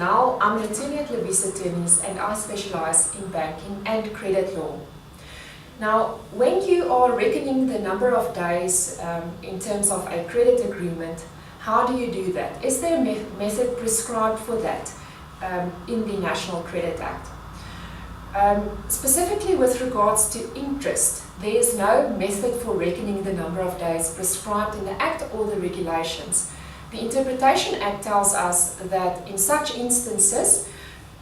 Ronél. I'm an attorney at Lewies Attorneys and I specialize in banking and credit law. Now, when you are reckoning the number of days in terms of a credit agreement, how do you do that? Is there a method prescribed for that in the National Credit Act? Specifically with regards to interest, there is no method for reckoning the number of days prescribed in the Act or the regulations. The Interpretation Act tells us that in such instances,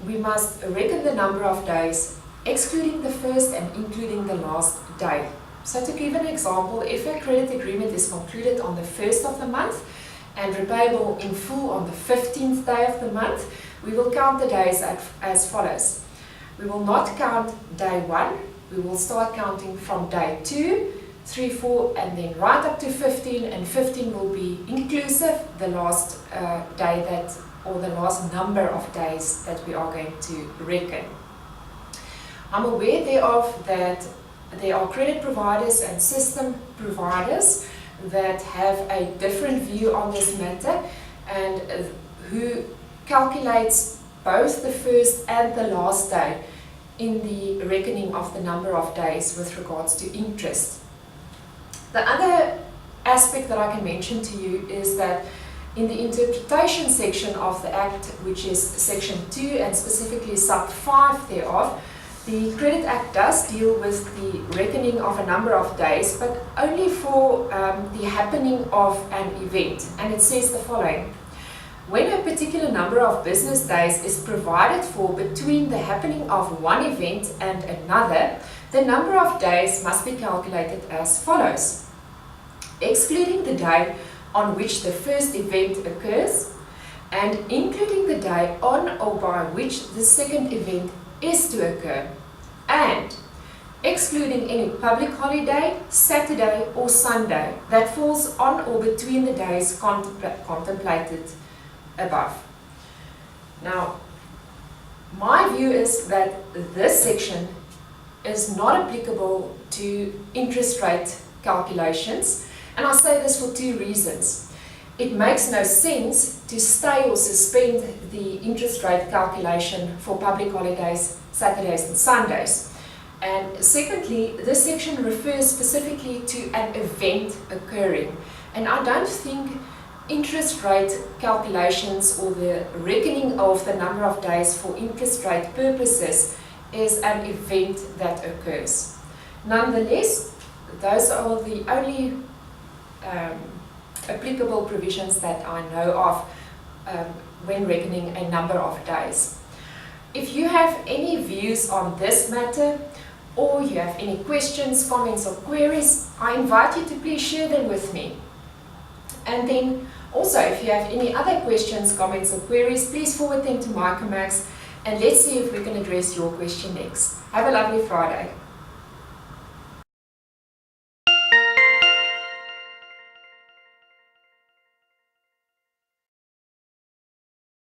we must reckon the number of days, excluding the first and including the last day. So to give an example, if a credit agreement is concluded on the 1st of the month and repayable in full on the 15th day of the month, we will count the days as follows. We will not count day 1, we will start counting from day 2, 3, 4, and then right up to 15, and 15 will be inclusive, the last day that, or the last number of days that we are going to reckon. I'm aware thereof that there are credit providers and system providers that have a different view on this matter and who calculates both the first and the last day in the reckoning of the number of days with regards to interest. The other aspect that I can mention to you is that in the interpretation section of the Act, which is section 2 and specifically sub 5 thereof, the Credit Act does deal with the reckoning of a number of days, but only for the happening of an event. And it says the following: when a particular number of business days is provided for between the happening of one event and another, the number of days must be calculated as follows. Excluding the day on which the first event occurs, and including the day on or by which the second event is to occur, and excluding any public holiday, Saturday or Sunday that falls on or between the days contemplated above. Now, my view is that this section is not applicable to interest rate calculations, and I say this for two reasons. It makes no sense to stay or suspend the interest rate calculation for public holidays, Saturdays and Sundays. And secondly, this section refers specifically to an event occurring, and I don't think interest rate calculations or the reckoning of the number of days for interest rate purposes is an event that occurs. Nonetheless, those are the only applicable provisions that I know of when reckoning a number of days. If you have any views on this matter, or you have any questions, comments or queries, I invite you to please share them with me. And then also, if you have any other questions, comments or queries, please forward them to Mycomax, and let's see if we can address your question next. Have a lovely Friday.